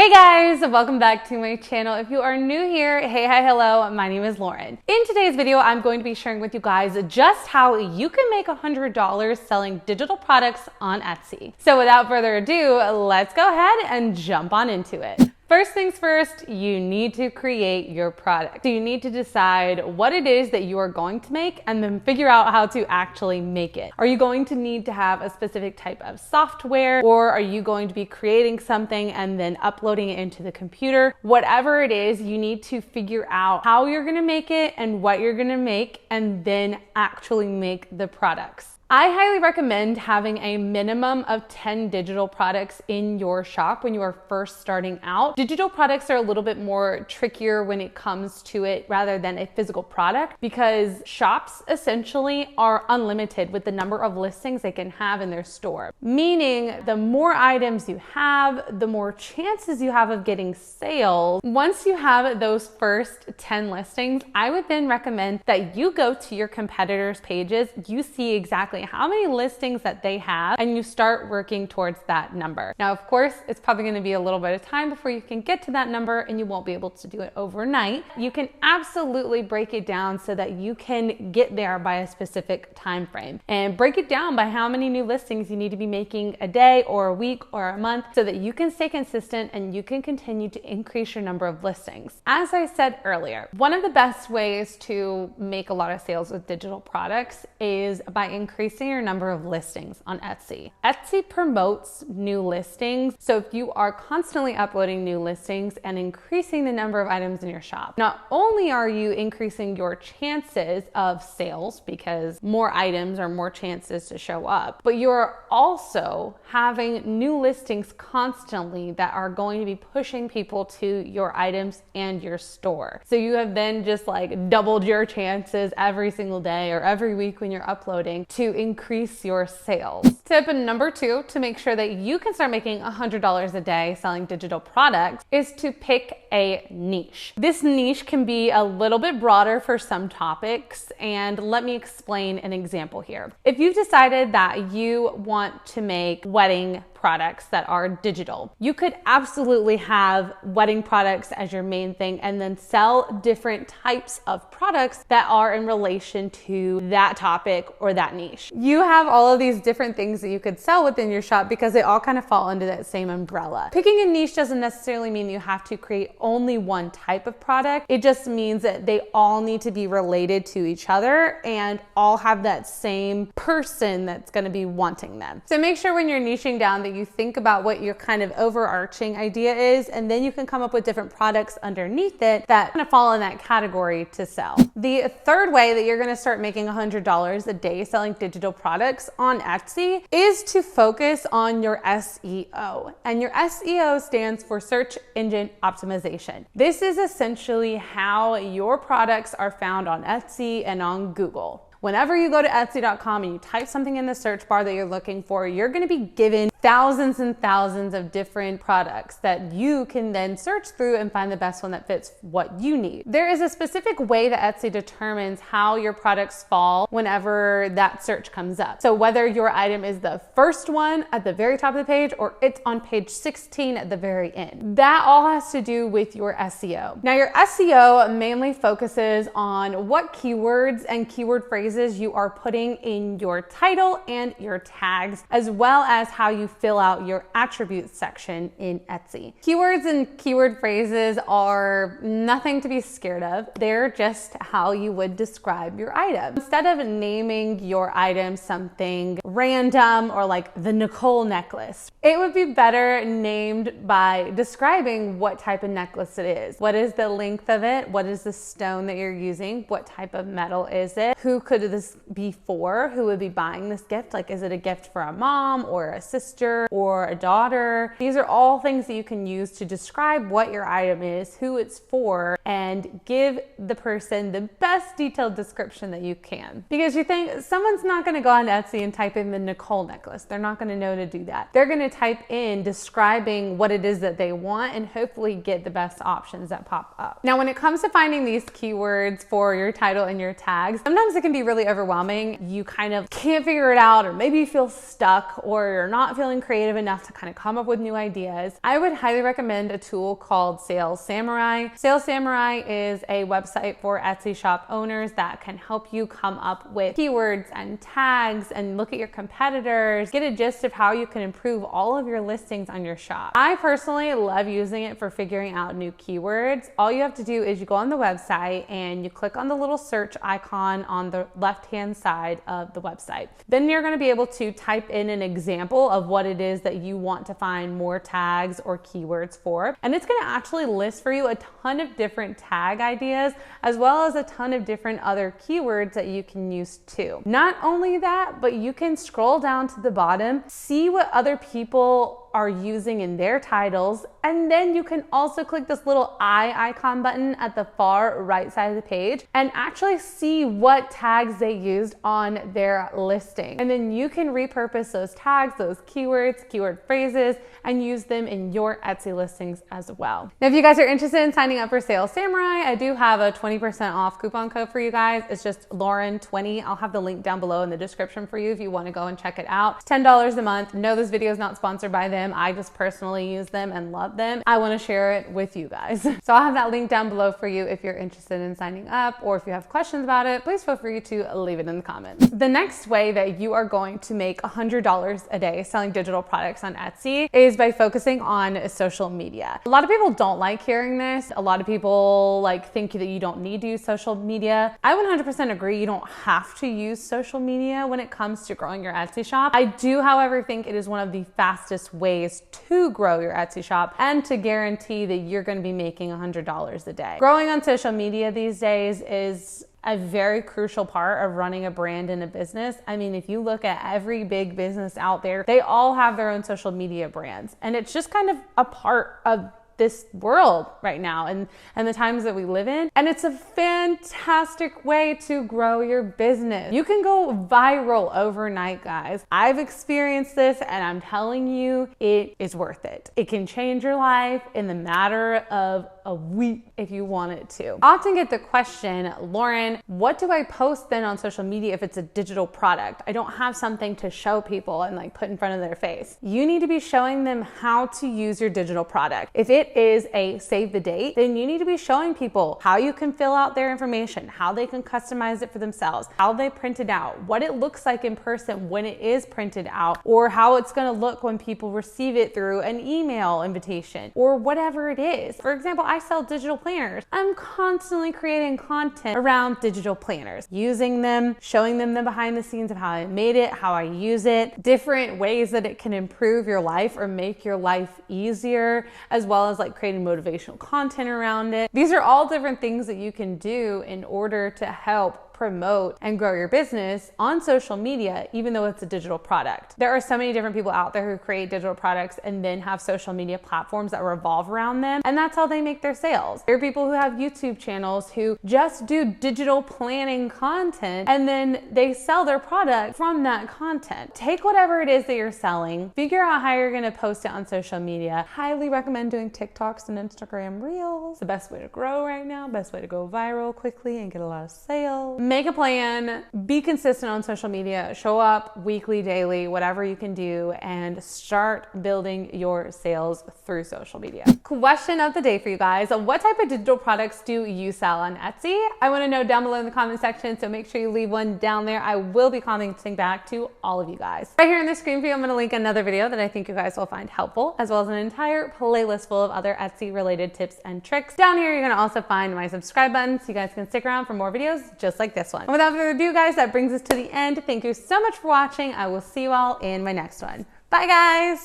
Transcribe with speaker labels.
Speaker 1: Hey guys, welcome back to my channel. If you are new here, hey, hi, hello, my name is Lauren. In today's video, I'm going to be sharing with you guys just how you can make $100 selling digital products on Etsy. So without further ado, let's go ahead and jump on into it. First things first, you need to create your product. So you need to decide what it is that you are going to make and then figure out how to actually make it. Are you going to need to have a specific type of software, or are you going to be creating something and then uploading it into the computer? Whatever it is, you need to figure out how you're gonna make it and what you're gonna make and then actually make the products. I highly recommend having a minimum of 10 digital products in your shop when you are first starting out. Digital products are a little bit more trickier when it comes to it rather than a physical product, because shops essentially are unlimited with the number of listings they can have in their store. Meaning the more items you have, the more chances you have of getting sales. Once you have those first 10 listings, I would then recommend that you go to your competitors' pages, you see exactly how many listings that they have, and you start working towards that number. Now, of course, it's probably going to be a little bit of time before you can get to that number, and you won't be able to do it overnight. You can absolutely break it down so that you can get there by a specific time frame, and break it down by how many new listings you need to be making a day or a week or a month so that you can stay consistent and you can continue to increase your number of listings. As I said earlier, one of the best ways to make a lot of sales with digital products is by increasing your number of listings on Etsy. Etsy promotes new listings, so if you are constantly uploading new listings and increasing the number of items in your shop, not only are you increasing your chances of sales because more items are more chances to show up, but you're also having new listings constantly that are going to be pushing people to your items and your store. So you have then just like doubled your chances every single day or every week when you're uploading to increase your sales. Tip number 2 to make sure that you can start making $100 a day selling digital products is to pick a niche. This niche can be a little bit broader for some topics, and let me explain an example here. If you've decided that you want to make wedding products that are digital, you could absolutely have wedding products as your main thing and then sell different types of products that are in relation to that topic or that niche. You have all of these different things that you could sell within your shop because they all kind of fall under that same umbrella. Picking a niche doesn't necessarily mean you have to create only one type of product. It just means that they all need to be related to each other and all have that same person that's going to be wanting them. So make sure when you're niching down that you think about what your kind of overarching idea is, and then you can come up with different products underneath it that kind of fall in that category to sell. The third way that you're going to start making $100 a day selling digital products on Etsy is to focus on your SEO. And your SEO stands for search engine optimization. This is essentially how your products are found on Etsy and on Google. Whenever you go to Etsy.com and you type something in the search bar that you're looking for, you're going to be given thousands and thousands of different products that you can then search through and find the best one that fits what you need. There is a specific way that Etsy determines how your products fall whenever that search comes up. So whether your item is the first one at the very top of the page or it's on page 16 at the very end, that all has to do with your SEO. Now, your SEO mainly focuses on what keywords and keyword phrases you are putting in your title and your tags, as well as how you fill out your attributes section in Etsy. Keywords and keyword phrases are nothing to be scared of. They're just how you would describe your item. Instead of naming your item something random or like the Nicole necklace, it would be better named by describing what type of necklace it is. What is the length of it? What is the stone that you're using? What type of metal is it? Who could this be for? Who would be buying this gift? Like, is it a gift for a mom or a sister or a daughter? These are all things that you can use to describe what your item is, who it's for, and give the person the best detailed description that you can. Because you think someone's not going to go on Etsy and type in the Nicole necklace. They're not going to know to do that. They're going to type in describing what it is that they want and hopefully get the best options that pop up. Now, when it comes to finding these keywords for your title and your tags, sometimes it can be really overwhelming. You kind of can't figure it out, or maybe you feel stuck, or you're not feeling feeling creative enough to kind of come up with new ideas, I would highly recommend a tool called Sales Samurai. Sales Samurai is a website for Etsy shop owners that can help you come up with keywords and tags and look at your competitors, get a gist of how you can improve all of your listings on your shop. I personally love using it for figuring out new keywords. All you have to do is you go on the website and you click on the little search icon on the left-hand side of the website. Then you're going to be able to type in an example of what it is that you want to find more tags or keywords for. And it's going to actually list for you a ton of different tag ideas, as well as a ton of different other keywords that you can use too. Not only that, but you can scroll down to the bottom, see what other people are using in their titles, and then you can also click this little eye icon button at the far right side of the page and actually see what tags they used on their listing. And then you can repurpose those tags, those keywords, keyword phrases, and use them in your Etsy listings as well. Now, if you guys are interested in signing up for Sales Samurai, I do have a 20% off coupon code for you guys. It's just Lauren20. I'll have the link down below in the description for you if you want to go and check it out. It's $10 a month. No, this video is not sponsored by them. I just personally use them and love them. I want to share it with you guys. So I'll have that link down below for you if you're interested in signing up, or if you have questions about it, please feel free to leave it in the comments. The next way that you are going to make $100 a day selling digital products on Etsy is by focusing on social media. A lot of people don't like hearing this. A lot of people think that you don't need to use social media. I 100% agree. You don't have to use social media when it comes to growing your Etsy shop. I do, however, think it is one of the fastest ways to grow your Etsy shop and to guarantee that you're going to be making $100 a day. Growing on social media these days is a very crucial part of running a brand and a business. I mean, if you look at every big business out there, they all have their own social media brands, and it's just kind of a part of this world right now and the times that we live in. And it's a fantastic way to grow your business. You can go viral overnight, guys. I've experienced this, and I'm telling you, it is worth it. It can change your life in the matter of a week if you want it to. I often get the question, Lauren, what do I post then on social media if it's a digital product? I don't have something to show people and put in front of their face. You need to be showing them how to use your digital product. If it is a save the date, then you need to be showing people how you can fill out their information, how they can customize it for themselves, how they print it out, what it looks like in person when it is printed out, or how it's going to look when people receive it through an email invitation, or whatever it is. For example, I sell digital planners. I'm constantly creating content around digital planners, using them, showing them the behind the scenes of how I made it, how I use it, different ways that it can improve your life or make your life easier, as well as creating motivational content around it. These are all different things that you can do in order to help promote and grow your business on social media, even though it's a digital product. There are so many different people out there who create digital products and then have social media platforms that revolve around them, and that's how they make their sales. There are people who have YouTube channels who just do digital planning content, and then they sell their product from that content. Take whatever it is that you're selling, figure out how you're gonna post it on social media. Highly recommend doing TikToks and Instagram Reels. The best way to grow right now, best way to go viral quickly and get a lot of sales. Make a plan, be consistent on social media, show up weekly, daily, whatever you can do, and start building your sales through social media. Question of the day for you guys. What type of digital products do you sell on Etsy? I want to know down below in the comment section, so make sure you leave one down there. I will be commenting back to all of you guys. Right here on the screen for you, I'm going to link another video that I think you guys will find helpful, as well as an entire playlist full of other Etsy related tips and tricks. Down here, you're going to also find my subscribe button, so you guys can stick around for more videos just like this one. And without further ado, guys, that brings us to the end. Thank you so much for watching. I will see you all in my next one. Bye, guys.